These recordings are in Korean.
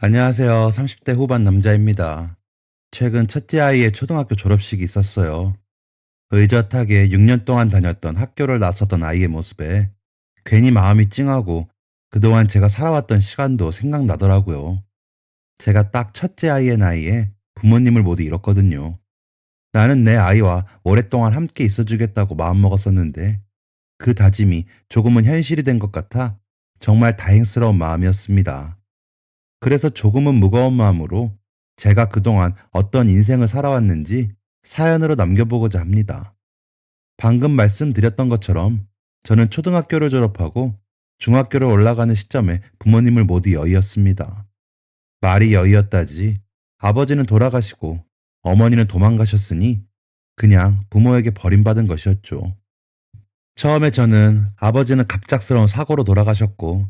안녕하세요. 30대 후반 남자입니다. 최근 첫째 아이의 초등학교 졸업식이 있었어요. 의젓하게 6년 동안 다녔던 학교를 나서던 아이의 모습에 괜히 마음이 찡하고 그동안 제가 살아왔던 시간도 생각나더라고요. 제가 딱 첫째 아이의 나이에 부모님을 모두 잃었거든요. 나는 내 아이와 오랫동안 함께 있어주겠다고 마음먹었었는데 그 다짐이 조금은 현실이 된 것 같아 정말 다행스러운 마음이었습니다. 그래서 조금은 무거운 마음으로 제가 그동안 어떤 인생을 살아왔는지 사연으로 남겨보고자 합니다. 방금 말씀드렸던 것처럼 저는 초등학교를 졸업하고 중학교를 올라가는 시점에 부모님을 모두 여의었습니다. 말이 여의었다지 아버지는 돌아가시고 어머니는 도망가셨으니 그냥 부모에게 버림받은 것이었죠. 처음에 저는 아버지는 갑작스러운 사고로 돌아가셨고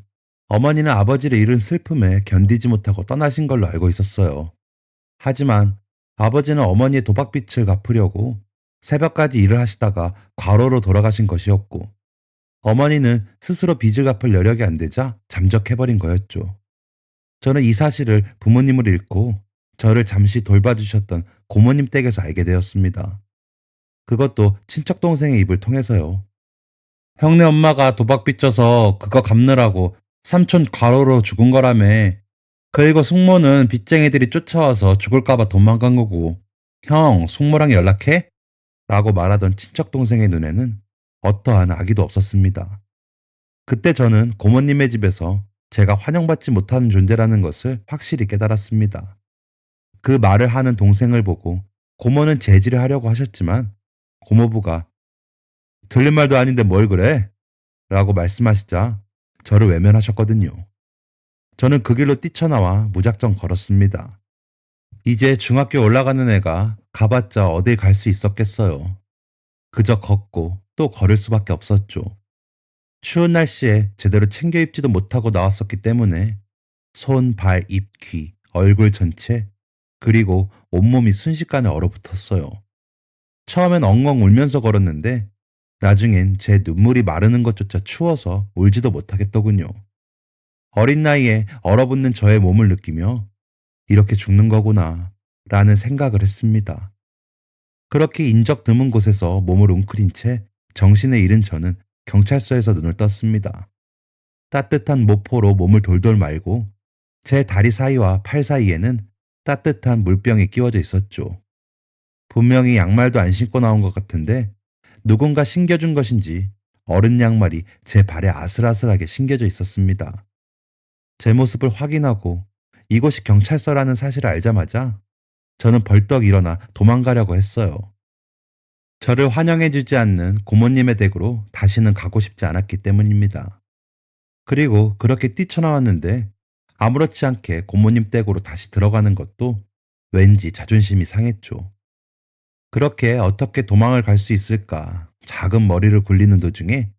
어머니는 아버지를 잃은 슬픔에 견디지 못하고 떠나신 걸로 알고 있었어요. 하지만 아버지는 어머니의 도박빚을 갚으려고 새벽까지 일을 하시다가 과로로 돌아가신 것이었고 어머니는 스스로 빚을 갚을 여력이 안 되자 잠적해버린 거였죠. 저는 이 사실을 부모님을 잃고 저를 잠시 돌봐주셨던 고모님 댁에서 알게 되었습니다. 그것도 친척 동생의 입을 통해서요. 형네 엄마가 도박 빚져서 그거 갚느라고 삼촌 과로로 죽은 거라며. 그리고 숙모는 빚쟁이들이 쫓아와서 죽을까봐 도망간 거고. 형, 숙모랑 연락해? 라고 말하던 친척 동생의 눈에는 어떠한 악의도 없었습니다. 그때 저는 고모님의 집에서 제가 환영받지 못하는 존재라는 것을 확실히 깨달았습니다. 그 말을 하는 동생을 보고 고모는 제지를 하려고 하셨지만 고모부가 들린 말도 아닌데 뭘 그래? 라고 말씀하시자 저를 외면하셨거든요. 저는 그 길로 뛰쳐나와 무작정 걸었습니다. 이제 중학교 올라가는 애가 가봤자 어딜 갈 수 있었겠어요. 그저 걷고 또 걸을 수밖에 없었죠. 추운 날씨에 제대로 챙겨 입지도 못하고 나왔었기 때문에 손, 발, 입, 귀, 얼굴 전체 그리고 온몸이 순식간에 얼어붙었어요. 처음엔 엉엉 울면서 걸었는데 나중엔 제 눈물이 마르는 것조차 추워서 울지도 못하겠더군요. 어린 나이에 얼어붙는 저의 몸을 느끼며 이렇게 죽는 거구나 라는 생각을 했습니다. 그렇게 인적 드문 곳에서 몸을 웅크린 채 정신을 잃은 저는 경찰서에서 눈을 떴습니다. 따뜻한 모포로 몸을 돌돌 말고 제 다리 사이와 팔 사이에는 따뜻한 물병이 끼워져 있었죠. 분명히 양말도 안 신고 나온 것 같은데 누군가 신겨준 것인지 어른 양말이 제 발에 아슬아슬하게 신겨져 있었습니다. 제 모습을 확인하고 이곳이 경찰서라는 사실을 알자마자 저는 벌떡 일어나 도망가려고 했어요. 저를 환영해주지 않는 고모님의 댁으로 다시는 가고 싶지 않았기 때문입니다. 그리고 그렇게 뛰쳐나왔는데 아무렇지 않게 고모님 댁으로 다시 들어가는 것도 왠지 자존심이 상했죠. 그렇게 어떻게 도망을 갈 수 있을까 작은 머리를 굴리는 도중에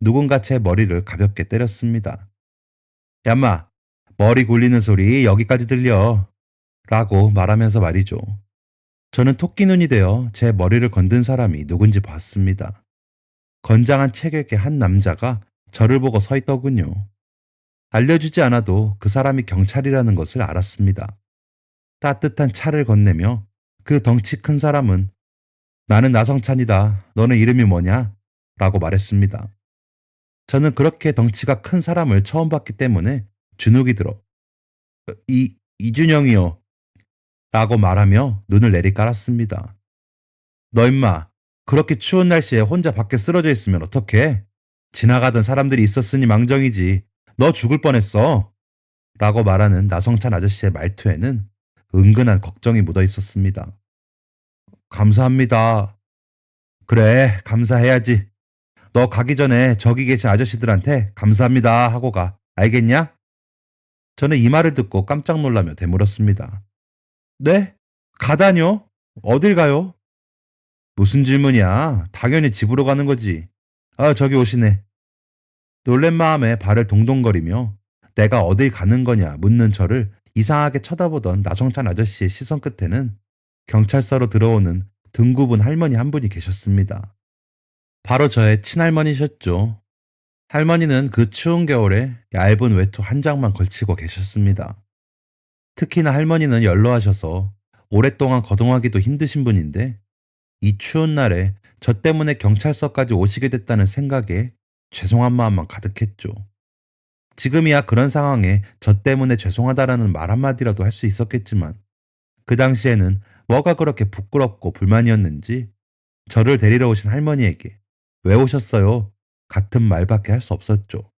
누군가 제 머리를 가볍게 때렸습니다. 얌마, 머리 굴리는 소리 여기까지 들려. 라고 말하면서 말이죠. 저는 토끼눈이 되어 제 머리를 건든 사람이 누군지 봤습니다. 건장한 체격의 한 남자가 저를 보고 서 있더군요. 알려주지 않아도 그 사람이 경찰이라는 것을 알았습니다. 따뜻한 차를 건네며 그 덩치 큰 사람은 나는 나성찬이다. 너는 이름이 뭐냐? 라고 말했습니다. 저는 그렇게 덩치가 큰 사람을 처음 봤기 때문에 주눅이 들어 이준영이요. 라고 말하며 눈을 내리깔았습니다. 너 임마, 그렇게 추운 날씨에 혼자 밖에 쓰러져 있으면 어떡해? 지나가던 사람들이 있었으니 망정이지. 너 죽을 뻔했어. 라고 말하는 나성찬 아저씨의 말투에는 은근한 걱정이 묻어 있었습니다. 감사합니다. 그래, 감사해야지. 너 가기 전에 저기 계신 아저씨들한테 감사합니다 하고 가. 알겠냐? 저는 이 말을 듣고 깜짝 놀라며 되물었습니다. 네? 가다뇨? 어딜 가요? 무슨 질문이야? 당연히 집으로 가는 거지. 아, 저기 오시네. 놀란 마음에 발을 동동거리며 내가 어딜 가는 거냐 묻는 저를 이상하게 쳐다보던 나성찬 아저씨의 시선 끝에는 경찰서로 들어오는 등구분 할머니 한 분이 계셨습니다. 바로 저의 친할머니셨죠. 할머니는 그 추운 겨울에 얇은 외투 한 장만 걸치고 계셨습니다. 특히나 할머니는 연로하셔서 오랫동안 거동하기도 힘드신 분인데 이 추운 날에 저 때문에 경찰서까지 오시게 됐다는 생각에 죄송한 마음만 가득했죠. 지금이야 그런 상황에 저 때문에 죄송하다라는 말 한마디라도 할 수 있었겠지만 그 당시에는 뭐가 그렇게 부끄럽고 불만이었는지 저를 데리러 오신 할머니에게 왜 오셨어요? 같은 말밖에 할 수 없었죠.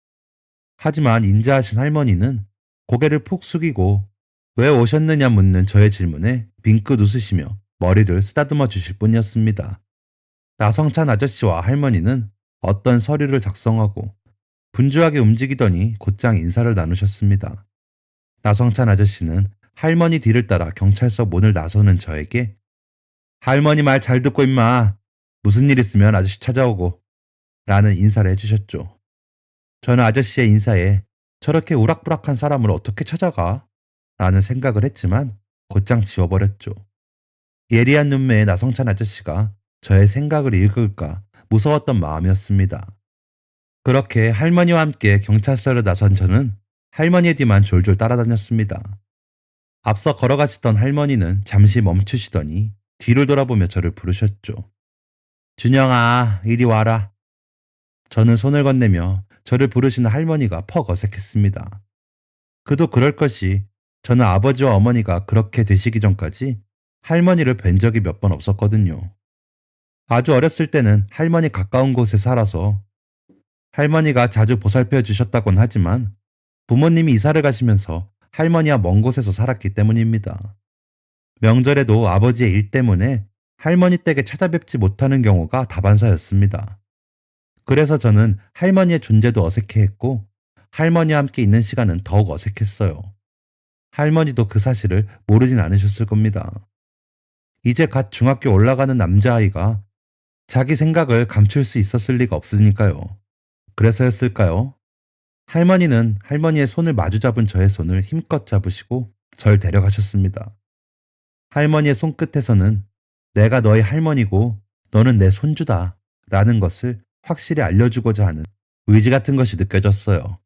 하지만 인자하신 할머니는 고개를 푹 숙이고 왜 오셨느냐 묻는 저의 질문에 빙긋 웃으시며 머리를 쓰다듬어 주실 뿐이었습니다. 나성찬 아저씨와 할머니는 어떤 서류를 작성하고 분주하게 움직이더니 곧장 인사를 나누셨습니다. 나성찬 아저씨는 할머니 뒤를 따라 경찰서 문을 나서는 저에게 할머니 말 잘 듣고 임마. 무슨 일 있으면 아저씨 찾아오고 라는 인사를 해주셨죠. 저는 아저씨의 인사에 저렇게 우락부락한 사람을 어떻게 찾아가? 라는 생각을 했지만 곧장 지워버렸죠. 예리한 눈매의 나성찬 아저씨가 저의 생각을 읽을까 무서웠던 마음이었습니다. 그렇게 할머니와 함께 경찰서를 나선 저는 할머니의 뒤만 졸졸 따라다녔습니다. 앞서 걸어가시던 할머니는 잠시 멈추시더니 뒤를 돌아보며 저를 부르셨죠. 준영아, 이리 와라. 저는 손을 건네며 저를 부르시는 할머니가 퍽 어색했습니다. 그도 그럴 것이 저는 아버지와 어머니가 그렇게 되시기 전까지 할머니를 뵌 적이 몇 번 없었거든요. 아주 어렸을 때는 할머니 가까운 곳에 살아서 할머니가 자주 보살펴 주셨다곤 하지만 부모님이 이사를 가시면서 할머니와 먼 곳에서 살았기 때문입니다. 명절에도 아버지의 일 때문에 할머니 댁에 찾아뵙지 못하는 경우가 다반사였습니다. 그래서 저는 할머니의 존재도 어색해했고 할머니와 함께 있는 시간은 더욱 어색했어요. 할머니도 그 사실을 모르진 않으셨을 겁니다. 이제 갓 중학교 올라가는 남자아이가 자기 생각을 감출 수 있었을 리가 없으니까요. 그래서였을까요? 할머니는 할머니의 손을 마주 잡은 저의 손을 힘껏 잡으시고 절 데려가셨습니다. 할머니의 손끝에서는 내가 너의 할머니고 너는 내 손주다 라는 것을 확실히 알려주고자 하는 의지 같은 것이 느껴졌어요.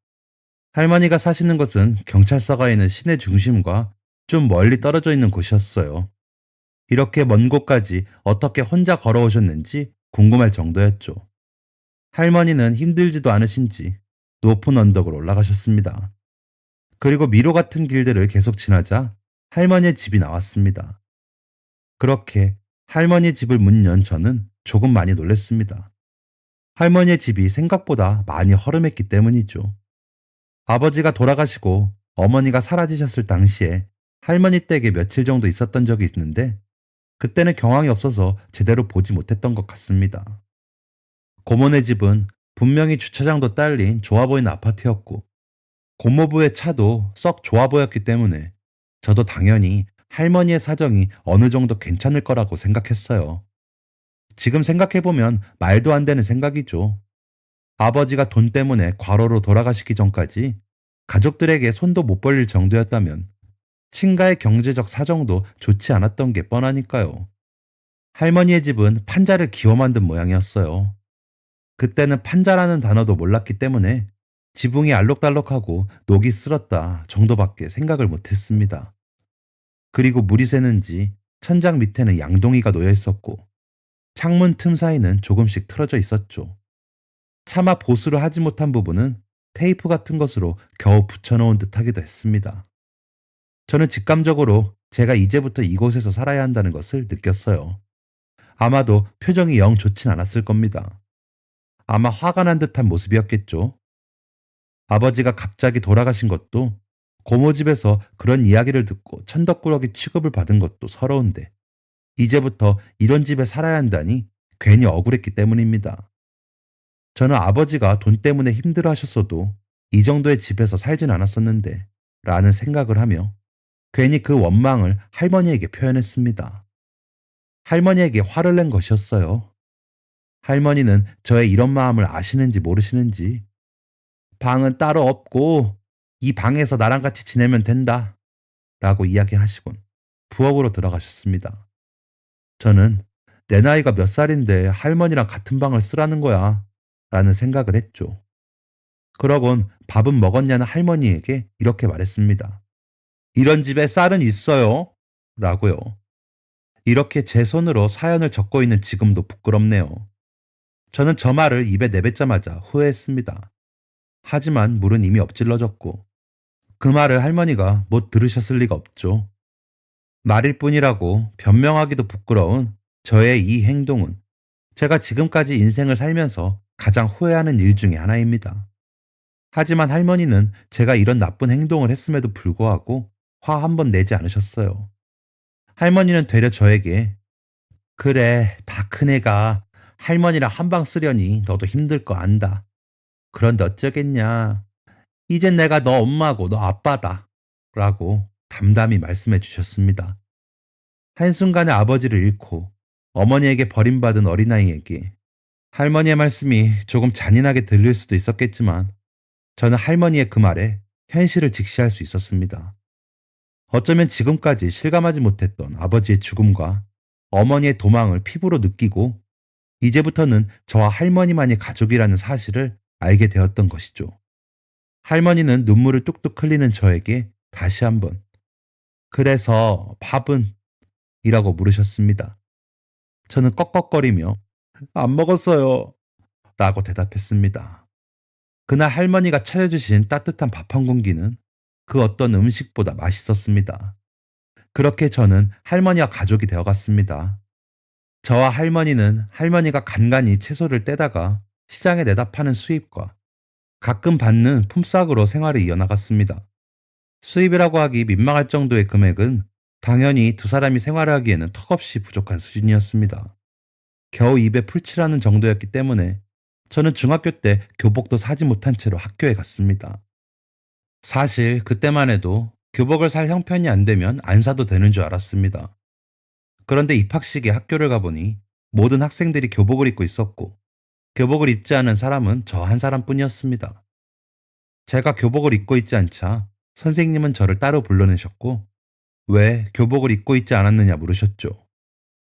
할머니가 사시는 곳은 경찰서가 있는 시내 중심과 좀 멀리 떨어져 있는 곳이었어요. 이렇게 먼 곳까지 어떻게 혼자 걸어오셨는지 궁금할 정도였죠. 할머니는 힘들지도 않으신지 높은 언덕을 올라가셨습니다. 그리고 미로 같은 길들을 계속 지나자 할머니의 집이 나왔습니다. 그렇게 할머니의 집을 문 연 저는 조금 많이 놀랐습니다. 할머니의 집이 생각보다 많이 허름했기 때문이죠. 아버지가 돌아가시고 어머니가 사라지셨을 당시에 할머니 댁에 며칠 정도 있었던 적이 있는데 그때는 경황이 없어서 제대로 보지 못했던 것 같습니다. 고모네 집은 분명히 주차장도 딸린 좋아 보이는 아파트였고 고모부의 차도 썩 좋아 보였기 때문에 저도 당연히 할머니의 사정이 어느 정도 괜찮을 거라고 생각했어요. 지금 생각해보면 말도 안 되는 생각이죠. 아버지가 돈 때문에 과로로 돌아가시기 전까지 가족들에게 손도 못 벌릴 정도였다면 친가의 경제적 사정도 좋지 않았던 게 뻔하니까요. 할머니의 집은 판자를 기어 만든 모양이었어요. 그때는 판자라는 단어도 몰랐기 때문에 지붕이 알록달록하고 녹이 쓸었다 정도밖에 생각을 못했습니다. 그리고 물이 새는지 천장 밑에는 양동이가 놓여 있었고 창문 틈 사이는 조금씩 틀어져 있었죠. 차마 보수를 하지 못한 부분은 테이프 같은 것으로 겨우 붙여놓은 듯 하기도 했습니다. 저는 직감적으로 제가 이제부터 이곳에서 살아야 한다는 것을 느꼈어요. 아마도 표정이 영 좋진 않았을 겁니다. 아마 화가 난 듯한 모습이었겠죠. 아버지가 갑자기 돌아가신 것도 고모 집에서 그런 이야기를 듣고 천덕꾸러기 취급을 받은 것도 서러운데 이제부터 이런 집에 살아야 한다니 괜히 억울했기 때문입니다. 저는 아버지가 돈 때문에 힘들어 하셨어도 이 정도의 집에서 살진 않았었는데 라는 생각을 하며 괜히 그 원망을 할머니에게 표현했습니다. 할머니에게 화를 낸 것이었어요. 할머니는 저의 이런 마음을 아시는지 모르시는지 방은 따로 없고 이 방에서 나랑 같이 지내면 된다 라고 이야기하시곤 부엌으로 들어가셨습니다. 저는 내 나이가 몇 살인데 할머니랑 같은 방을 쓰라는 거야 라는 생각을 했죠. 그러곤 밥은 먹었냐는 할머니에게 이렇게 말했습니다. 이런 집에 쌀은 있어요. 라고요. 이렇게 제 손으로 사연을 적고 있는 지금도 부끄럽네요. 저는 저 말을 입에 내뱉자마자 후회했습니다. 하지만 물은 이미 엎질러졌고 그 말을 할머니가 못 들으셨을 리가 없죠. 말일 뿐이라고 변명하기도 부끄러운 저의 이 행동은 제가 지금까지 인생을 살면서 가장 후회하는 일 중에 하나입니다. 하지만 할머니는 제가 이런 나쁜 행동을 했음에도 불구하고 화 한 번 내지 않으셨어요. 할머니는 되려 저에게 그래, 다 큰애가 할머니랑 한방 쓰려니 너도 힘들 거 안다. 그런데 어쩌겠냐. 이젠 내가 너 엄마고 너 아빠다. 라고 담담히 말씀해 주셨습니다. 한순간에 아버지를 잃고 어머니에게 버림받은 어린아이에게 할머니의 말씀이 조금 잔인하게 들릴 수도 있었겠지만 저는 할머니의 그 말에 현실을 직시할 수 있었습니다. 어쩌면 지금까지 실감하지 못했던 아버지의 죽음과 어머니의 도망을 피부로 느끼고 이제부터는 저와 할머니만이 가족이라는 사실을 알게 되었던 것이죠. 할머니는 눈물을 뚝뚝 흘리는 저에게 다시 한번 그래서 밥은? 이라고 물으셨습니다. 저는 꺽꺽거리며 안 먹었어요. 라고 대답했습니다. 그날 할머니가 차려주신 따뜻한 밥 한 공기는 그 어떤 음식보다 맛있었습니다. 그렇게 저는 할머니와 가족이 되어갔습니다. 저와 할머니는 할머니가 간간히 채소를 떼다가 시장에 내다 파는 수입과 가끔 받는 품삯으로 생활을 이어나갔습니다. 수입이라고 하기 민망할 정도의 금액은 당연히 두 사람이 생활하기에는 턱없이 부족한 수준이었습니다. 겨우 입에 풀칠하는 정도였기 때문에 저는 중학교 때 교복도 사지 못한 채로 학교에 갔습니다. 사실 그때만 해도 교복을 살 형편이 안 되면 안 사도 되는 줄 알았습니다. 그런데 입학식에 학교를 가보니 모든 학생들이 교복을 입고 있었고 교복을 입지 않은 사람은 저 한 사람뿐이었습니다. 제가 교복을 입고 있지 않자 선생님은 저를 따로 불러내셨고 왜 교복을 입고 있지 않았느냐 물으셨죠.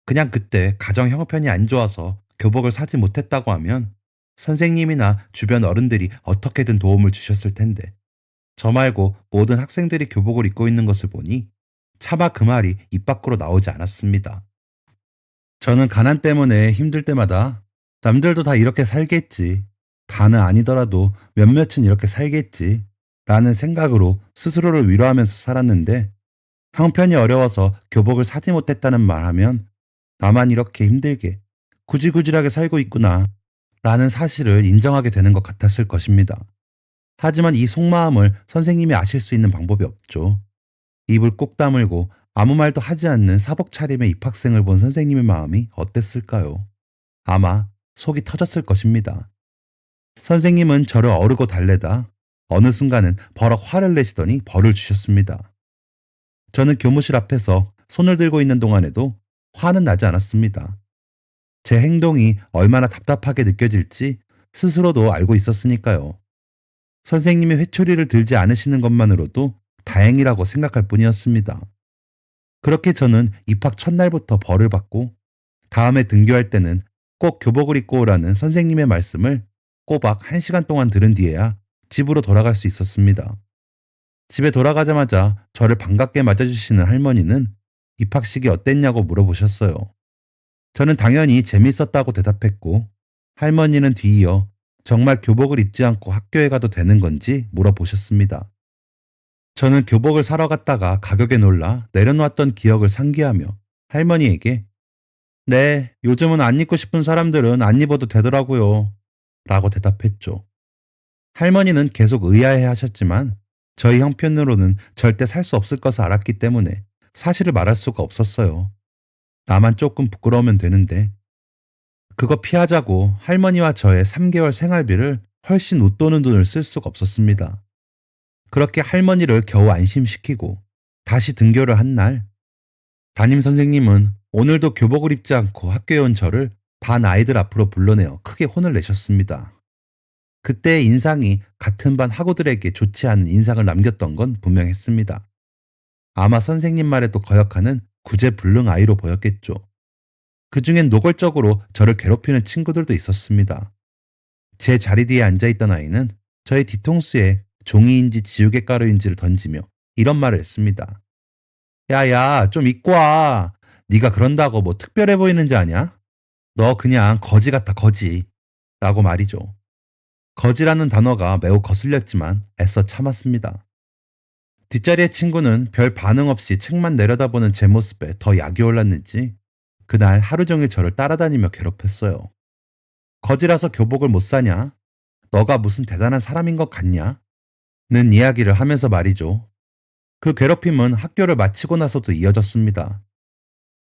그냥 그때 가정 형편이 안 좋아서 교복을 사지 못했다고 하면 선생님이나 주변 어른들이 어떻게든 도움을 주셨을 텐데 저 말고 모든 학생들이 교복을 입고 있는 것을 보니 차마 그 말이 입 밖으로 나오지 않았습니다. 저는 가난 때문에 힘들 때마다 남들도 다 이렇게 살겠지. 다는 아니더라도 몇몇은 이렇게 살겠지. 라는 생각으로 스스로를 위로하면서 살았는데 형편이 어려워서 교복을 사지 못했다는 말 하면 나만 이렇게 힘들게 구질구질하게 살고 있구나 라는 사실을 인정하게 되는 것 같았을 것입니다. 하지만 이 속마음을 선생님이 아실 수 있는 방법이 없죠. 입을 꼭 다물고 아무 말도 하지 않는 사복 차림의 입학생을 본 선생님의 마음이 어땠을까요? 아마 속이 터졌을 것입니다. 선생님은 저를 어르고 달래다 어느 순간은 버럭 화를 내시더니 벌을 주셨습니다. 저는 교무실 앞에서 손을 들고 있는 동안에도 화는 나지 않았습니다. 제 행동이 얼마나 답답하게 느껴질지 스스로도 알고 있었으니까요. 선생님이 회초리를 들지 않으시는 것만으로도 다행이라고 생각할 뿐이었습니다. 그렇게 저는 입학 첫날부터 벌을 받고 다음에 등교할 때는 꼭 교복을 입고 오라는 선생님의 말씀을 꼬박 1시간 동안 들은 뒤에야 집으로 돌아갈 수 있었습니다. 집에 돌아가자마자 저를 반갑게 맞아주시는 할머니는 입학식이 어땠냐고 물어보셨어요. 저는 당연히 재밌었다고 대답했고 할머니는 뒤이어 정말 교복을 입지 않고 학교에 가도 되는 건지 물어보셨습니다. 저는 교복을 사러 갔다가 가격에 놀라 내려놓았던 기억을 상기하며 할머니에게 네, 요즘은 안 입고 싶은 사람들은 안 입어도 되더라고요. 라고 대답했죠. 할머니는 계속 의아해 하셨지만 저희 형편으로는 절대 살 수 없을 것을 알았기 때문에 사실을 말할 수가 없었어요. 나만 조금 부끄러우면 되는데 그거 피하자고 할머니와 저의 3개월 생활비를 훨씬 웃도는 돈을 쓸 수가 없었습니다. 그렇게 할머니를 겨우 안심시키고 다시 등교를 한 날 담임 선생님은 오늘도 교복을 입지 않고 학교에 온 저를 반 아이들 앞으로 불러내어 크게 혼을 내셨습니다. 그때의 인상이 같은 반 학우들에게 좋지 않은 인상을 남겼던 건 분명했습니다. 아마 선생님 말에도 거역하는 구제불능 아이로 보였겠죠. 그중엔 노골적으로 저를 괴롭히는 친구들도 있었습니다. 제 자리 뒤에 앉아있던 아이는 저의 뒤통수에 종이인지 지우개 가루인지를 던지며 이런 말을 했습니다. 야야, 좀 입고 와. 네가 그런다고 뭐 특별해 보이는지 아냐? 너 그냥 거지 같아, 거지. 라고 말이죠. 거지라는 단어가 매우 거슬렸지만 애써 참았습니다. 뒷자리의 친구는 별 반응 없이 책만 내려다보는 제 모습에 더 약이 올랐는지 그날 하루 종일 저를 따라다니며 괴롭혔어요. 거지라서 교복을 못 사냐? 너가 무슨 대단한 사람인 것 같냐? 는 이야기를 하면서 말이죠. 그 괴롭힘은 학교를 마치고 나서도 이어졌습니다.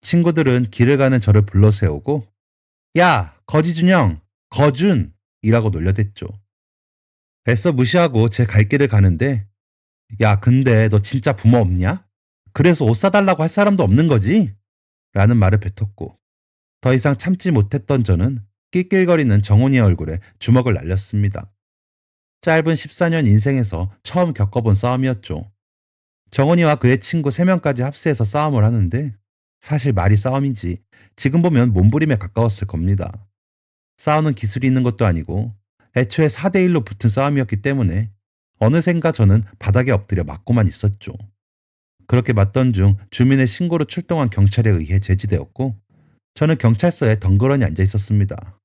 친구들은 길을 가는 저를 불러 세우고 야, 거지준영, 거준! 이라고 놀려댔죠. 애써 무시하고 제 갈 길을 가는데 야, 근데 너 진짜 부모 없냐? 그래서 옷 사달라고 할 사람도 없는 거지? 라는 말을 뱉었고 더 이상 참지 못했던 저는 낄낄거리는 정훈이의 얼굴에 주먹을 날렸습니다. 짧은 14년 인생에서 처음 겪어본 싸움이었죠. 정훈이와 그의 친구 3명까지 합세해서 싸움을 하는데 사실 말이 싸움인지 지금 보면 몸부림에 가까웠을 겁니다. 싸우는 기술이 있는 것도 아니고 애초에 4대1로 붙은 싸움이었기 때문에 어느샌가 저는 바닥에 엎드려 맞고만 있었죠. 그렇게 맞던 중 주민의 신고로 출동한 경찰에 의해 제지되었고 저는 경찰서에 덩그러니 앉아 있었습니다.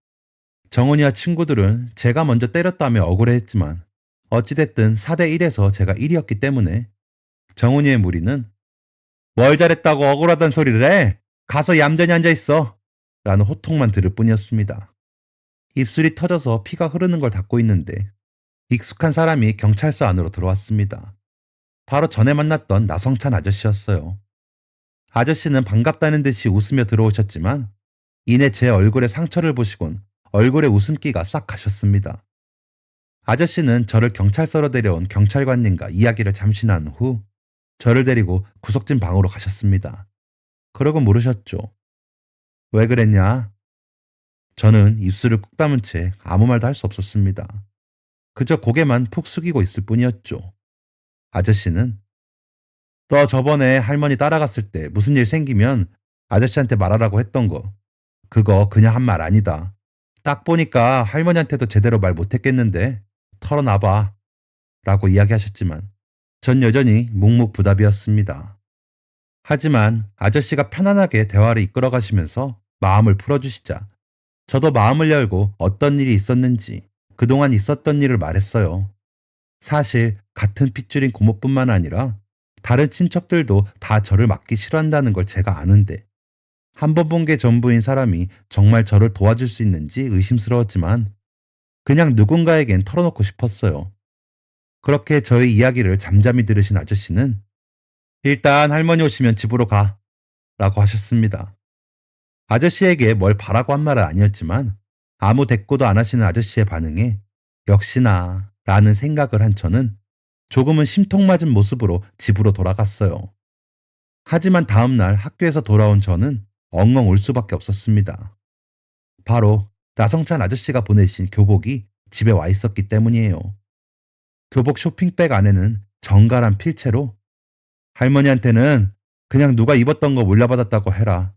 정훈이와 친구들은 제가 먼저 때렸다며 억울해했지만 어찌됐든 4대1에서 제가 1위였기 때문에 정훈이의 무리는 뭘 잘했다고 억울하단 소리를 해? 가서 얌전히 앉아있어. 라는 호통만 들을 뿐이었습니다. 입술이 터져서 피가 흐르는 걸 닦고 있는데 익숙한 사람이 경찰서 안으로 들어왔습니다. 바로 전에 만났던 나성찬 아저씨였어요. 아저씨는 반갑다는 듯이 웃으며 들어오셨지만 이내 제 얼굴에 상처를 보시곤 얼굴에 웃음기가 싹 가셨습니다. 아저씨는 저를 경찰서로 데려온 경찰관님과 이야기를 잠시 난 후 저를 데리고 구석진 방으로 가셨습니다. 그러고 물으셨죠. 왜 그랬냐? 저는 입술을 꾹 다문 채 아무 말도 할 수 없었습니다. 그저 고개만 푹 숙이고 있을 뿐이었죠. 아저씨는 너 저번에 할머니 따라갔을 때 무슨 일 생기면 아저씨한테 말하라고 했던 거. 그거 그냥 한 말 아니다. 딱 보니까 할머니한테도 제대로 말 못했겠는데 털어놔봐. 라고 이야기하셨지만 전 여전히 묵묵부답이었습니다. 하지만 아저씨가 편안하게 대화를 이끌어 가시면서 마음을 풀어주시자 저도 마음을 열고 어떤 일이 있었는지 그동안 있었던 일을 말했어요. 사실 같은 핏줄인 고모뿐만 아니라 다른 친척들도 다 저를 맞기 싫어한다는 걸 제가 아는데 한 번 본 게 전부인 사람이 정말 저를 도와줄 수 있는지 의심스러웠지만 그냥 누군가에겐 털어놓고 싶었어요. 그렇게 저의 이야기를 잠잠히 들으신 아저씨는 일단 할머니 오시면 집으로 가 라고 하셨습니다. 아저씨에게 뭘 바라고 한 말은 아니었지만 아무 대꾸도 안 하시는 아저씨의 반응에 역시나 라는 생각을 한 저는 조금은 심통맞은 모습으로 집으로 돌아갔어요. 하지만 다음날 학교에서 돌아온 저는 엉엉 울 수밖에 없었습니다. 바로 나성찬 아저씨가 보내신 교복이 집에 와 있었기 때문이에요. 교복 쇼핑백 안에는 정갈한 필체로 할머니한테는 그냥 누가 입었던 거 물려받았다고 해라.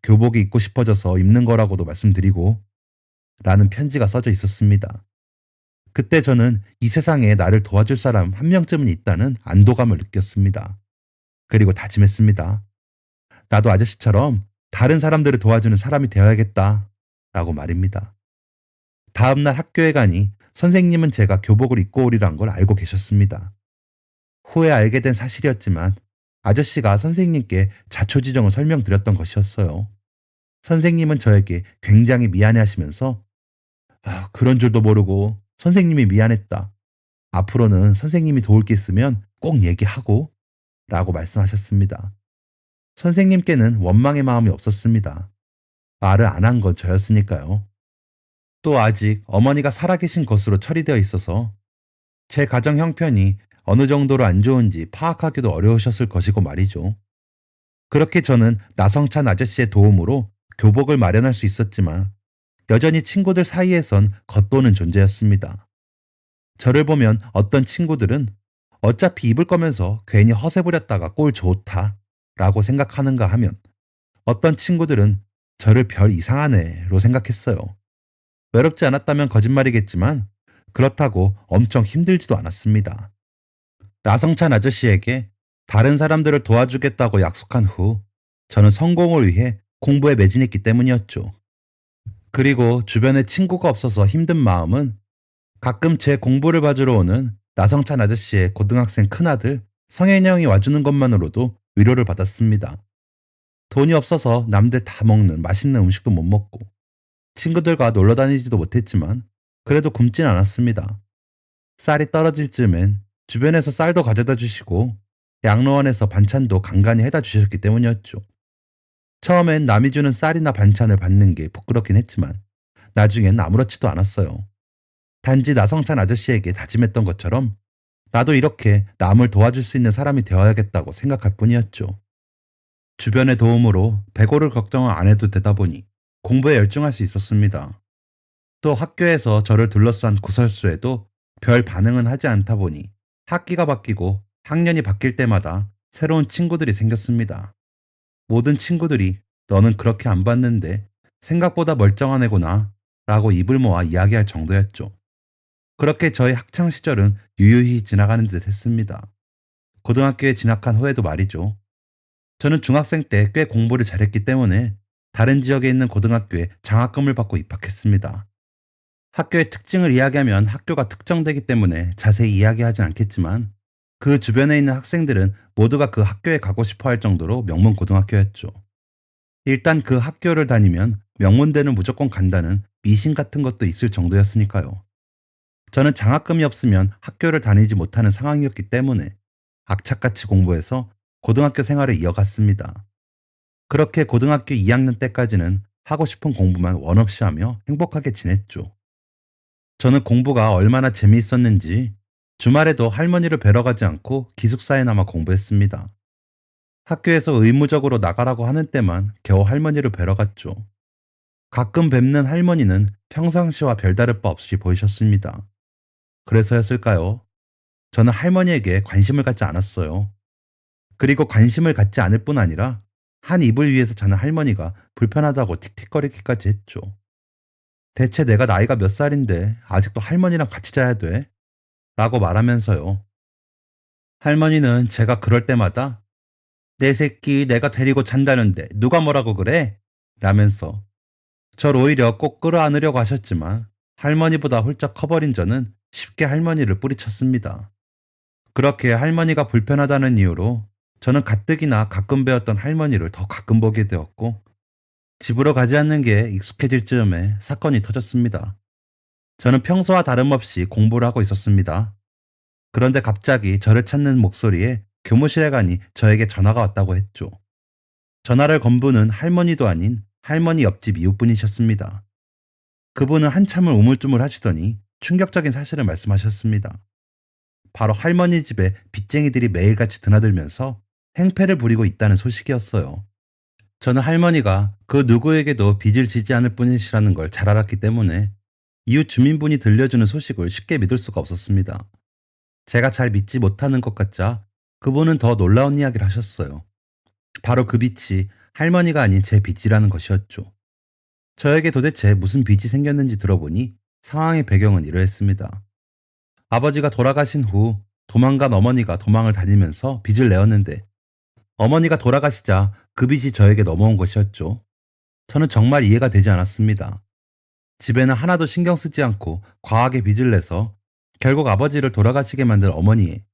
교복이 입고 싶어져서 입는 거라고도 말씀드리고 라는 편지가 써져 있었습니다. 그때 저는 이 세상에 나를 도와줄 사람 한 명쯤은 있다는 안도감을 느꼈습니다. 그리고 다짐했습니다. 나도 아저씨처럼 다른 사람들을 도와주는 사람이 되어야겠다. 라고 말입니다. 다음날 학교에 가니 선생님은 제가 교복을 입고 오리란 걸 알고 계셨습니다. 후에 알게 된 사실이었지만 아저씨가 선생님께 자초지종을 설명드렸던 것이었어요. 선생님은 저에게 굉장히 미안해 하시면서 그런 줄도 모르고 선생님이 미안했다. 앞으로는 선생님이 도울 게 있으면 꼭 얘기하고 라고 말씀하셨습니다. 선생님께는 원망의 마음이 없었습니다. 말을 안 한 건 저였으니까요. 또 아직 어머니가 살아계신 것으로 처리되어 있어서 제 가정 형편이 어느 정도로 안 좋은지 파악하기도 어려우셨을 것이고 말이죠. 그렇게 저는 나성찬 아저씨의 도움으로 교복을 마련할 수 있었지만 여전히 친구들 사이에선 겉도는 존재였습니다. 저를 보면 어떤 친구들은 어차피 입을 거면서 괜히 허세 부렸다가 꼴 좋다 라고 생각하는가 하면 어떤 친구들은 저를 별 이상한 애로 생각했어요. 외롭지 않았다면 거짓말이겠지만 그렇다고 엄청 힘들지도 않았습니다. 나성찬 아저씨에게 다른 사람들을 도와주겠다고 약속한 후 저는 성공을 위해 공부에 매진했기 때문이었죠. 그리고 주변에 친구가 없어서 힘든 마음은 가끔 제 공부를 봐주러 오는 나성찬 아저씨의 고등학생 큰아들 성현이 형이 와주는 것만으로도 위로를 받았습니다. 돈이 없어서 남들 다 먹는 맛있는 음식도 못 먹고 친구들과 놀러 다니지도 못했지만 그래도 굶진 않았습니다. 쌀이 떨어질 즈음엔 주변에서 쌀도 가져다 주시고 양로원에서 반찬도 간간히 해다 주셨기 때문이었죠. 처음엔 남이 주는 쌀이나 반찬을 받는 게 부끄럽긴 했지만 나중엔 아무렇지도 않았어요. 단지 나성찬 아저씨에게 다짐했던 것처럼 나도 이렇게 남을 도와줄 수 있는 사람이 되어야겠다고 생각할 뿐이었죠. 주변의 도움으로 배고를 걱정을 안 해도 되다 보니 공부에 열중할 수 있었습니다. 또 학교에서 저를 둘러싼 구설수에도 별 반응은 하지 않다 보니 학기가 바뀌고 학년이 바뀔 때마다 새로운 친구들이 생겼습니다. 모든 친구들이 너는 그렇게 안 봤는데 생각보다 멀쩡한 애구나 라고 입을 모아 이야기할 정도였죠. 그렇게 저의 학창 시절은 유유히 지나가는 듯 했습니다. 고등학교에 진학한 후에도 말이죠. 저는 중학생 때 꽤 공부를 잘했기 때문에 다른 지역에 있는 고등학교에 장학금을 받고 입학했습니다. 학교의 특징을 이야기하면 학교가 특정되기 때문에 자세히 이야기하진 않겠지만 그 주변에 있는 학생들은 모두가 그 학교에 가고 싶어 할 정도로 명문 고등학교였죠. 일단 그 학교를 다니면 명문대는 무조건 간다는 미신 같은 것도 있을 정도였으니까요. 저는 장학금이 없으면 학교를 다니지 못하는 상황이었기 때문에 악착같이 공부해서 고등학교 생활을 이어갔습니다. 그렇게 고등학교 2학년 때까지는 하고 싶은 공부만 원없이 하며 행복하게 지냈죠. 저는 공부가 얼마나 재미있었는지 주말에도 할머니를 뵈러 가지 않고 기숙사에나마 공부했습니다. 학교에서 의무적으로 나가라고 하는 때만 겨우 할머니를 뵈러 갔죠. 가끔 뵙는 할머니는 평상시와 별다를 바 없이 보이셨습니다. 그래서였을까요? 저는 할머니에게 관심을 갖지 않았어요. 그리고 관심을 갖지 않을 뿐 아니라 한 이불 위에서 자는 할머니가 불편하다고 틱틱거리기까지 했죠. 대체 내가 나이가 몇 살인데 아직도 할머니랑 같이 자야 돼? 라고 말하면서요. 할머니는 제가 그럴 때마다 내 새끼 내가 데리고 잔다는데 누가 뭐라고 그래? 라면서 절 오히려 꼭 끌어안으려고 하셨지만 할머니보다 훌쩍 커버린 저는 쉽게 할머니를 뿌리쳤습니다. 그렇게 할머니가 불편하다는 이유로 저는 가뜩이나 가끔 배웠던 할머니를 더 가끔 보게 되었고 집으로 가지 않는 게 익숙해질 즈음에 사건이 터졌습니다. 저는 평소와 다름없이 공부를 하고 있었습니다. 그런데 갑자기 저를 찾는 목소리에 교무실에 가니 저에게 전화가 왔다고 했죠. 전화를 건 분은 할머니도 아닌 할머니 옆집 이웃분이셨습니다. 그분은 한참을 우물쭈물 하시더니 충격적인 사실을 말씀하셨습니다. 바로 할머니 집에 빚쟁이들이 매일같이 드나들면서 행패를 부리고 있다는 소식이었어요. 저는 할머니가 그 누구에게도 빚을 지지 않을 분이시라는 걸 잘 알았기 때문에 이웃 주민분이 들려주는 소식을 쉽게 믿을 수가 없었습니다. 제가 잘 믿지 못하는 것 같자 그분은 더 놀라운 이야기를 하셨어요. 바로 그 빚이 할머니가 아닌 제 빚이라는 것이었죠. 저에게 도대체 무슨 빚이 생겼는지 들어보니 상황의 배경은 이러했습니다. 아버지가 돌아가신 후 도망간 어머니가 도망을 다니면서 빚을 내었는데 어머니가 돌아가시자 그 빚이 저에게 넘어온 것이었죠. 저는 정말 이해가 되지 않았습니다. 집에는 하나도 신경 쓰지 않고 과하게 빚을 내서 결국 아버지를 돌아가시게 만든 어머니의,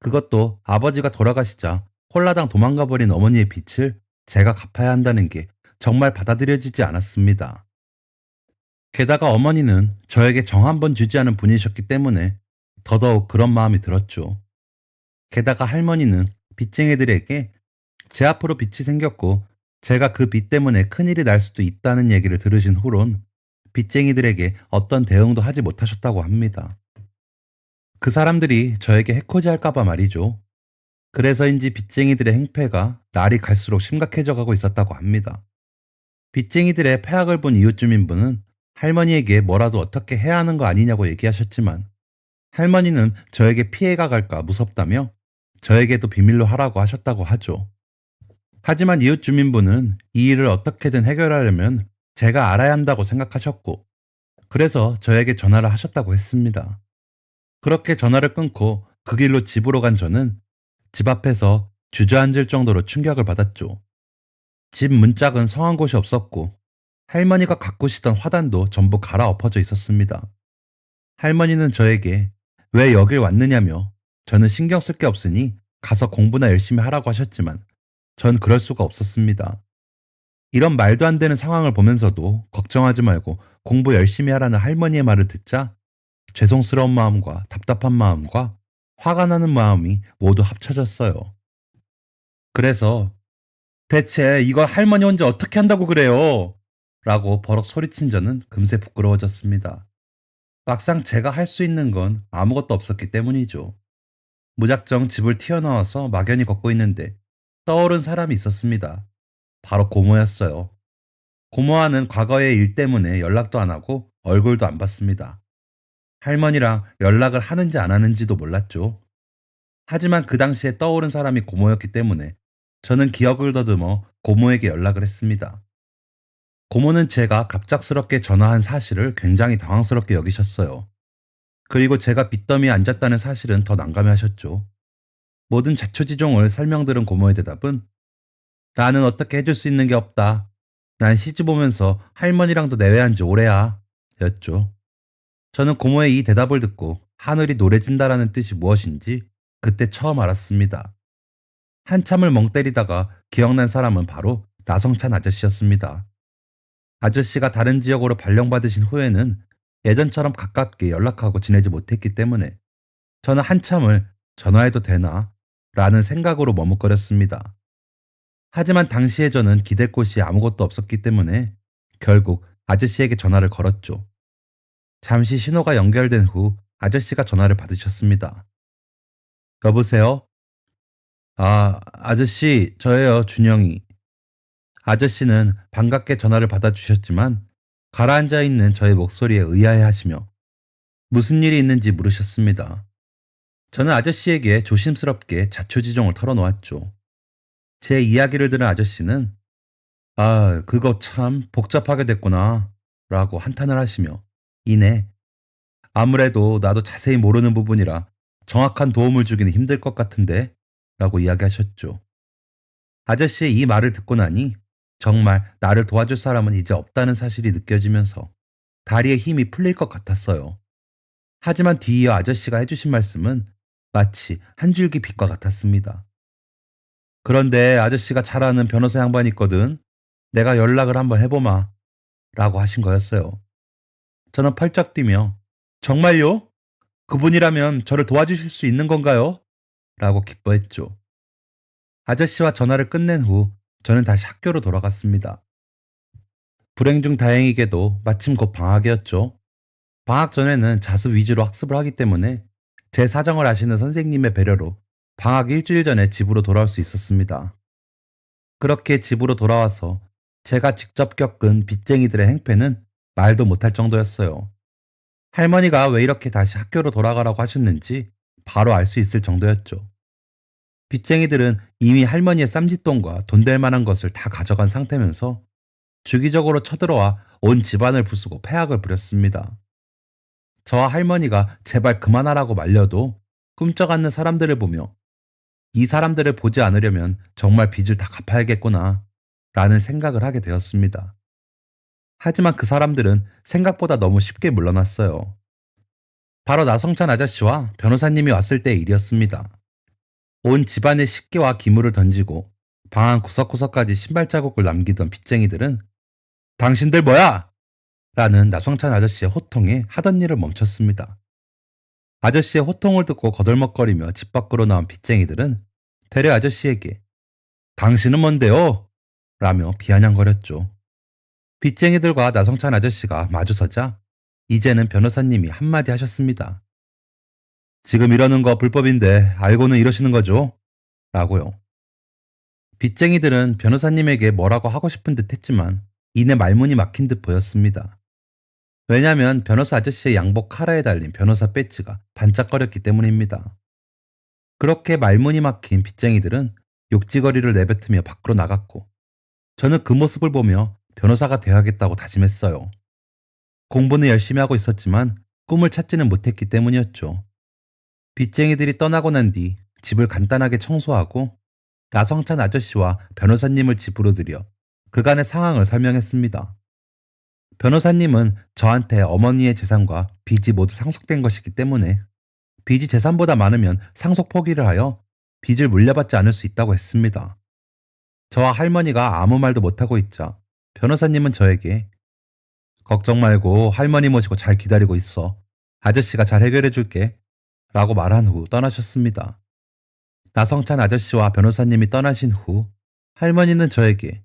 그것도 아버지가 돌아가시자 홀라당 도망가 버린 어머니의 빚을 제가 갚아야 한다는 게 정말 받아들여지지 않았습니다. 게다가 어머니는 저에게 정 한 번 주지 않은 분이셨기 때문에 더더욱 그런 마음이 들었죠. 게다가 할머니는 빚쟁이들에게 제 앞으로 빚이 생겼고 제가 그 빚 때문에 큰일이 날 수도 있다는 얘기를 들으신 후론 빚쟁이들에게 어떤 대응도 하지 못하셨다고 합니다. 그 사람들이 저에게 해코지 할까봐 말이죠. 그래서인지 빚쟁이들의 행패가 날이 갈수록 심각해져 가고 있었다고 합니다. 빚쟁이들의 패악을 본 이웃 주민분은 할머니에게 뭐라도 어떻게 해야 하는 거 아니냐고 얘기하셨지만 할머니는 저에게 피해가 갈까 무섭다며 저에게도 비밀로 하라고 하셨다고 하죠. 하지만 이웃 주민분은 이 일을 어떻게든 해결하려면 제가 알아야 한다고 생각하셨고 그래서 저에게 전화를 하셨다고 했습니다. 그렇게 전화를 끊고 그 길로 집으로 간 저는 집 앞에서 주저앉을 정도로 충격을 받았죠. 집 문짝은 성한 곳이 없었고 할머니가 가꾸시던 화단도 전부 갈아엎어져 있었습니다. 할머니는 저에게 왜 여길 왔느냐며 저는 신경 쓸 게 없으니 가서 공부나 열심히 하라고 하셨지만 전 그럴 수가 없었습니다. 이런 말도 안 되는 상황을 보면서도 걱정하지 말고 공부 열심히 하라는 할머니의 말을 듣자 죄송스러운 마음과 답답한 마음과 화가 나는 마음이 모두 합쳐졌어요. 그래서 대체 이걸 할머니 혼자 어떻게 한다고 그래요? 라고 버럭 소리친 저는 금세 부끄러워졌습니다. 막상 제가 할 수 있는 건 아무것도 없었기 때문이죠. 무작정 집을 튀어나와서 막연히 걷고 있는데 떠오른 사람이 있었습니다. 바로 고모였어요. 고모와는 과거의 일 때문에 연락도 안 하고 얼굴도 안 봤습니다. 할머니랑 연락을 하는지 안 하는지도 몰랐죠. 하지만 그 당시에 떠오른 사람이 고모였기 때문에 저는 기억을 더듬어 고모에게 연락을 했습니다. 고모는 제가 갑작스럽게 전화한 사실을 굉장히 당황스럽게 여기셨어요. 그리고 제가 빚더미에 앉았다는 사실은 더 난감해하셨죠. 모든 자초지종을 설명들은 고모의 대답은 나는 어떻게 해줄 수 있는 게 없다. 난 시집 오면서 할머니랑도 내외한 지 오래야. 였죠. 저는 고모의 이 대답을 듣고 하늘이 노래진다라는 뜻이 무엇인지 그때 처음 알았습니다. 한참을 멍 때리다가 기억난 사람은 바로 나성찬 아저씨였습니다. 아저씨가 다른 지역으로 발령받으신 후에는 예전처럼 가깝게 연락하고 지내지 못했기 때문에 저는 한참을 전화해도 되나? 라는 생각으로 머뭇거렸습니다. 하지만 당시에 저는 기댈 곳이 아무것도 없었기 때문에 결국 아저씨에게 전화를 걸었죠. 잠시 신호가 연결된 후 아저씨가 전화를 받으셨습니다. 여보세요? 아, 아저씨, 저예요, 준영이. 아저씨는 반갑게 전화를 받아주셨지만 가라앉아 있는 저의 목소리에 의아해 하시며 무슨 일이 있는지 물으셨습니다. 저는 아저씨에게 조심스럽게 자초지종을 털어놓았죠. 제 이야기를 들은 아저씨는 아, 그거 참 복잡하게 됐구나 라고 한탄을 하시며 이내 아무래도 나도 자세히 모르는 부분이라 정확한 도움을 주기는 힘들 것 같은데 라고 이야기하셨죠. 아저씨의 이 말을 듣고 나니 정말 나를 도와줄 사람은 이제 없다는 사실이 느껴지면서 다리에 힘이 풀릴 것 같았어요. 하지만 뒤이어 아저씨가 해주신 말씀은 마치 한 줄기 빛과 같았습니다. 그런데 아저씨가 잘 아는 변호사 양반이 있거든. 내가 연락을 한번 해보마. 라고 하신 거였어요. 저는 펄쩍 뛰며 정말요? 그분이라면 저를 도와주실 수 있는 건가요? 라고 기뻐했죠. 아저씨와 전화를 끝낸 후 저는 다시 학교로 돌아갔습니다. 불행 중 다행이게도 마침 곧 방학이었죠. 방학 전에는 자습 위주로 학습을 하기 때문에 제 사정을 아시는 선생님의 배려로 방학 일주일 전에 집으로 돌아올 수 있었습니다. 그렇게 집으로 돌아와서 제가 직접 겪은 빚쟁이들의 행패는 말도 못할 정도였어요. 할머니가 왜 이렇게 다시 학교로 돌아가라고 하셨는지 바로 알 수 있을 정도였죠. 빚쟁이들은 이미 할머니의 쌈짓돈과 돈 될 만한 것을 다 가져간 상태면서 주기적으로 쳐들어와 온 집안을 부수고 패악을 부렸습니다. 저와 할머니가 제발 그만하라고 말려도 꿈쩍 않는 사람들을 보며 이 사람들을 보지 않으려면 정말 빚을 다 갚아야겠구나 라는 생각을 하게 되었습니다. 하지만 그 사람들은 생각보다 너무 쉽게 물러났어요. 바로 나성찬 아저씨와 변호사님이 왔을 때의 일이었습니다. 온 집안에 식기와 기물을 던지고 방 안 구석구석까지 신발 자국을 남기던 빚쟁이들은 당신들 뭐야? 라는 나성찬 아저씨의 호통에 하던 일을 멈췄습니다. 아저씨의 호통을 듣고 거들먹거리며 집 밖으로 나온 빚쟁이들은 대려 아저씨에게 당신은 뭔데요? 라며 비아냥거렸죠. 빚쟁이들과 나성찬 아저씨가 마주서자 이제는 변호사님이 한마디 하셨습니다. 지금 이러는 거 불법인데 알고는 이러시는 거죠? 라고요. 빚쟁이들은 변호사님에게 뭐라고 하고 싶은 듯 했지만 이내 말문이 막힌 듯 보였습니다. 왜냐하면 변호사 아저씨의 양복 카라에 달린 변호사 배지가 반짝거렸기 때문입니다. 그렇게 말문이 막힌 빚쟁이들은 욕지거리를 내뱉으며 밖으로 나갔고 저는 그 모습을 보며 변호사가 되어야겠다고 다짐했어요. 공부는 열심히 하고 있었지만 꿈을 찾지는 못했기 때문이었죠. 빚쟁이들이 떠나고 난 뒤 집을 간단하게 청소하고 나성찬 아저씨와 변호사님을 집으로 들여 그간의 상황을 설명했습니다. 변호사님은 저한테 어머니의 재산과 빚이 모두 상속된 것이기 때문에 빚이 재산보다 많으면 상속 포기를 하여 빚을 물려받지 않을 수 있다고 했습니다. 저와 할머니가 아무 말도 못하고 있자 변호사님은 저에게 걱정 말고 할머니 모시고 잘 기다리고 있어. 아저씨가 잘 해결해 줄게. 라고 말한 후 떠나셨습니다. 나성찬 아저씨와 변호사님이 떠나신 후 할머니는 저에게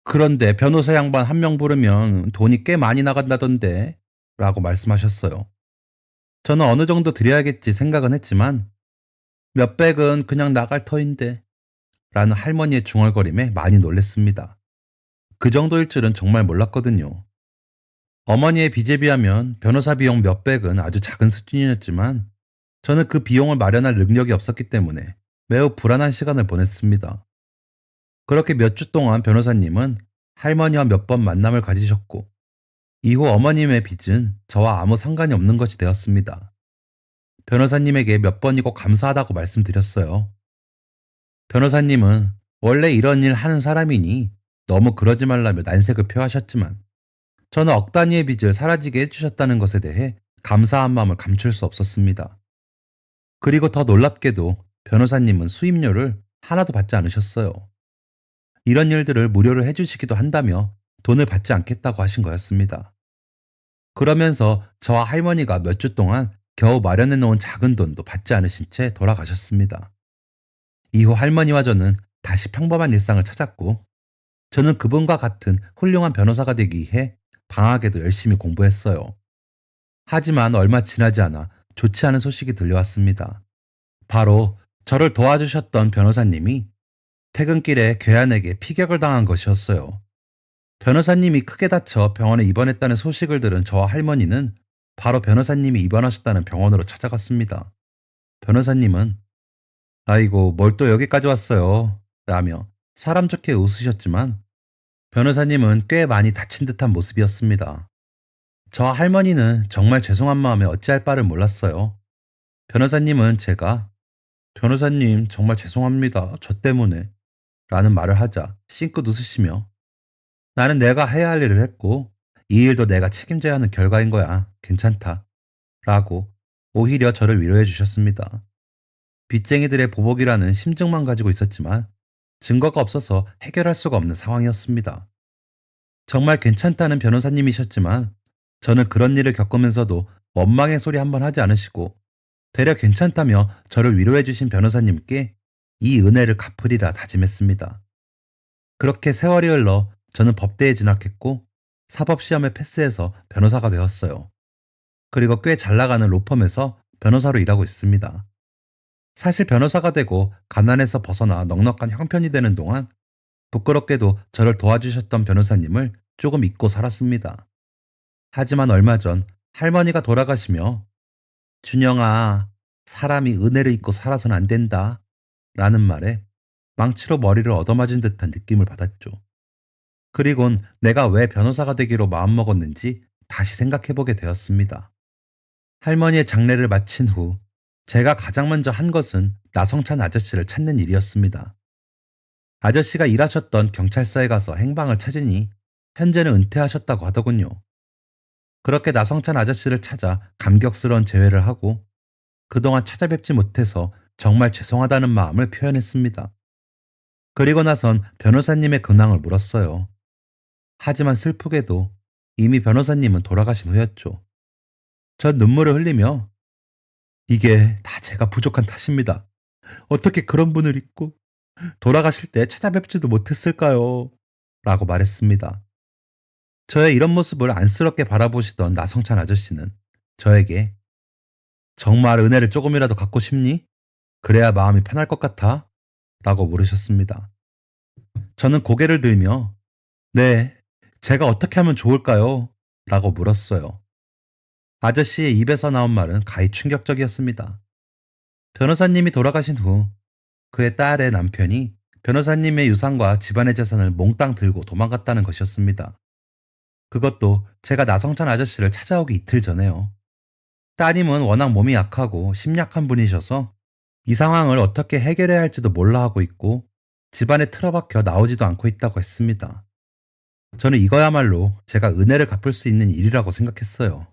그런데 변호사 양반 한 명 부르면 돈이 꽤 많이 나간다던데 라고 말씀하셨어요. 저는 어느 정도 드려야겠지 생각은 했지만 몇백은 그냥 나갈 터인데 라는 할머니의 중얼거림에 많이 놀랬습니다. 그 정도일 줄은 정말 몰랐거든요. 어머니의 빚에 비하면 변호사 비용 몇백은 아주 작은 수준이었지만 저는 그 비용을 마련할 능력이 없었기 때문에 매우 불안한 시간을 보냈습니다. 그렇게 몇 주 동안 변호사님은 할머니와 몇 번 만남을 가지셨고 이후 어머님의 빚은 저와 아무 상관이 없는 것이 되었습니다. 변호사님에게 몇 번이고 감사하다고 말씀드렸어요. 변호사님은 원래 이런 일 하는 사람이니 너무 그러지 말라며 난색을 표하셨지만 저는 억 단위의 빚을 사라지게 해주셨다는 것에 대해 감사한 마음을 감출 수 없었습니다. 그리고 더 놀랍게도 변호사님은 수임료를 하나도 받지 않으셨어요. 이런 일들을 무료로 해주시기도 한다며 돈을 받지 않겠다고 하신 거였습니다. 그러면서 저와 할머니가 몇 주 동안 겨우 마련해 놓은 작은 돈도 받지 않으신 채 돌아가셨습니다. 이후 할머니와 저는 다시 평범한 일상을 찾았고 저는 그분과 같은 훌륭한 변호사가 되기 위해 방학에도 열심히 공부했어요. 하지만 얼마 지나지 않아 좋지 않은 소식이 들려왔습니다. 바로 저를 도와주셨던 변호사님이 퇴근길에 괴한에게 피격을 당한 것이었어요. 변호사님이 크게 다쳐 병원에 입원했다는 소식을 들은 저와 할머니는 바로 변호사님이 입원하셨다는 병원으로 찾아갔습니다. 변호사님은 아이고 뭘 또 여기까지 왔어요 라며 사람 좋게 웃으셨지만 변호사님은 꽤 많이 다친 듯한 모습이었습니다. 저와 할머니는 정말 죄송한 마음에 어찌할 바를 몰랐어요. 변호사님은 제가 변호사님 정말 죄송합니다. 저 때문에 라는 말을 하자 싱긋 웃으시며 나는 내가 해야 할 일을 했고 이 일도 내가 책임져야 하는 결과인 거야. 괜찮다. 라고 오히려 저를 위로해 주셨습니다. 빚쟁이들의 보복이라는 심증만 가지고 있었지만 증거가 없어서 해결할 수가 없는 상황이었습니다. 정말 괜찮다는 변호사님이셨지만 저는 그런 일을 겪으면서도 원망의 소리 한번 하지 않으시고 되려 괜찮다며 저를 위로해 주신 변호사님께 이 은혜를 갚으리라 다짐했습니다. 그렇게 세월이 흘러 저는 법대에 진학했고 사법시험에 패스해서 변호사가 되었어요. 그리고 꽤 잘 나가는 로펌에서 변호사로 일하고 있습니다. 사실 변호사가 되고 가난에서 벗어나 넉넉한 형편이 되는 동안 부끄럽게도 저를 도와주셨던 변호사님을 조금 잊고 살았습니다. 하지만 얼마 전 할머니가 돌아가시며 준영아, 사람이 은혜를 잊고 살아서는 안 된다 라는 말에 망치로 머리를 얻어맞은 듯한 느낌을 받았죠. 그리곤 내가 왜 변호사가 되기로 마음먹었는지 다시 생각해보게 되었습니다. 할머니의 장례를 마친 후 제가 가장 먼저 한 것은 나성찬 아저씨를 찾는 일이었습니다. 아저씨가 일하셨던 경찰서에 가서 행방을 찾으니 현재는 은퇴하셨다고 하더군요. 그렇게 나성찬 아저씨를 찾아 감격스러운 재회를 하고 그동안 찾아뵙지 못해서 정말 죄송하다는 마음을 표현했습니다. 그리고 나선 변호사님의 근황을 물었어요. 하지만 슬프게도 이미 변호사님은 돌아가신 후였죠. 전 눈물을 흘리며 이게 다 제가 부족한 탓입니다. 어떻게 그런 분을 잊고 돌아가실 때 찾아뵙지도 못했을까요? 라고 말했습니다. 저의 이런 모습을 안쓰럽게 바라보시던 나성찬 아저씨는 저에게 정말 은혜를 조금이라도 갖고 싶니? 그래야 마음이 편할 것 같아? 라고 물으셨습니다. 저는 고개를 들며 네, 제가 어떻게 하면 좋을까요? 라고 물었어요. 아저씨의 입에서 나온 말은 가히 충격적이었습니다. 변호사님이 돌아가신 후 그의 딸의 남편이 변호사님의 유산과 집안의 재산을 몽땅 들고 도망갔다는 것이었습니다. 그것도 제가 나성찬 아저씨를 찾아오기 이틀 전에요. 따님은 워낙 몸이 약하고 심약한 분이셔서 이 상황을 어떻게 해결해야 할지도 몰라 하고 있고 집안에 틀어박혀 나오지도 않고 있다고 했습니다. 저는 이거야말로 제가 은혜를 갚을 수 있는 일이라고 생각했어요.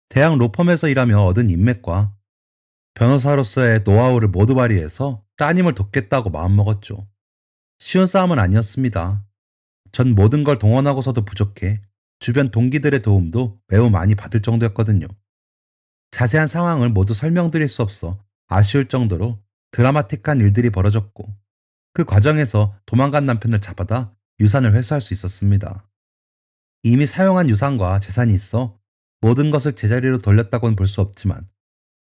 대학 로펌에서 일하며 얻은 인맥과 변호사로서의 노하우를 모두 발휘해서 따님을 돕겠다고 마음먹었죠. 쉬운 싸움은 아니었습니다. 전 모든 걸 동원하고서도 부족해 주변 동기들의 도움도 매우 많이 받을 정도였거든요. 자세한 상황을 모두 설명드릴 수 없어 아쉬울 정도로 드라마틱한 일들이 벌어졌고 그 과정에서 도망간 남편을 잡아다 유산을 회수할 수 있었습니다. 이미 사용한 유산과 재산이 있어 모든 것을 제자리로 돌렸다고는 볼 수 없지만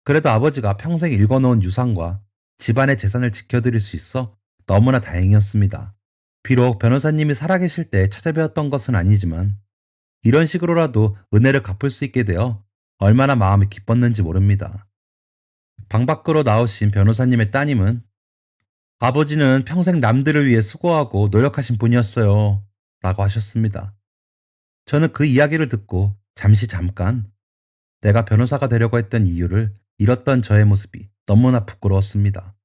그래도 아버지가 평생 일궈놓은 유산과 집안의 재산을 지켜드릴 수 있어 너무나 다행이었습니다. 비록 변호사님이 살아계실 때 찾아뵈었던 것은 아니지만 이런 식으로라도 은혜를 갚을 수 있게 되어 얼마나 마음이 기뻤는지 모릅니다. 방 밖으로 나오신 변호사님의 따님은 아버지는 평생 남들을 위해 수고하고 노력하신 분이었어요. 라고 하셨습니다. 저는 그 이야기를 듣고 잠깐 내가 변호사가 되려고 했던 이유를 잃었던 저의 모습이 너무나 부끄러웠습니다.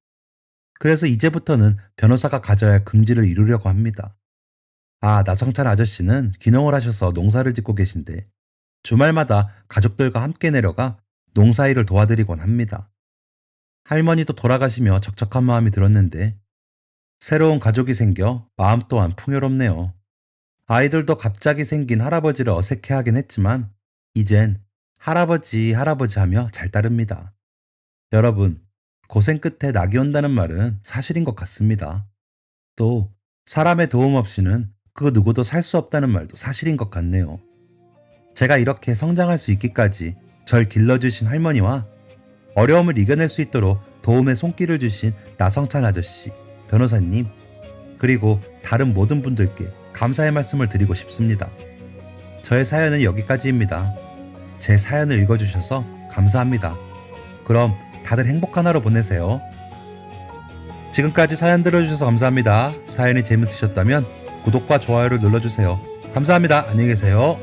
그래서 이제부터는 변호사가 가져야 할 긍지를 이루려고 합니다. 아, 나성찬 아저씨는 귀농을 하셔서 농사를 짓고 계신데 주말마다 가족들과 함께 내려가 농사일을 도와드리곤 합니다. 할머니도 돌아가시며 적적한 마음이 들었는데 새로운 가족이 생겨 마음 또한 풍요롭네요. 아이들도 갑자기 생긴 할아버지를 어색해하긴 했지만 이젠 할아버지 하며 잘 따릅니다. 여러분, 고생 끝에 낙이 온다는 말은 사실인 것 같습니다. 또 사람의 도움 없이는 그 누구도 살 수 없다는 말도 사실인 것 같네요. 제가 이렇게 성장할 수 있기까지 절 길러주신 할머니와 어려움을 이겨낼 수 있도록 도움의 손길을 주신 나성찬 아저씨, 변호사님, 그리고 다른 모든 분들께 감사의 말씀을 드리고 싶습니다. 저의 사연은 여기까지입니다. 제 사연을 읽어주셔서 감사합니다. 그럼 다들 행복한 하루 보내세요. 지금까지 사연 들어주셔서 감사합니다. 사연이 재밌으셨다면 구독과 좋아요를 눌러주세요. 감사합니다. 안녕히 계세요.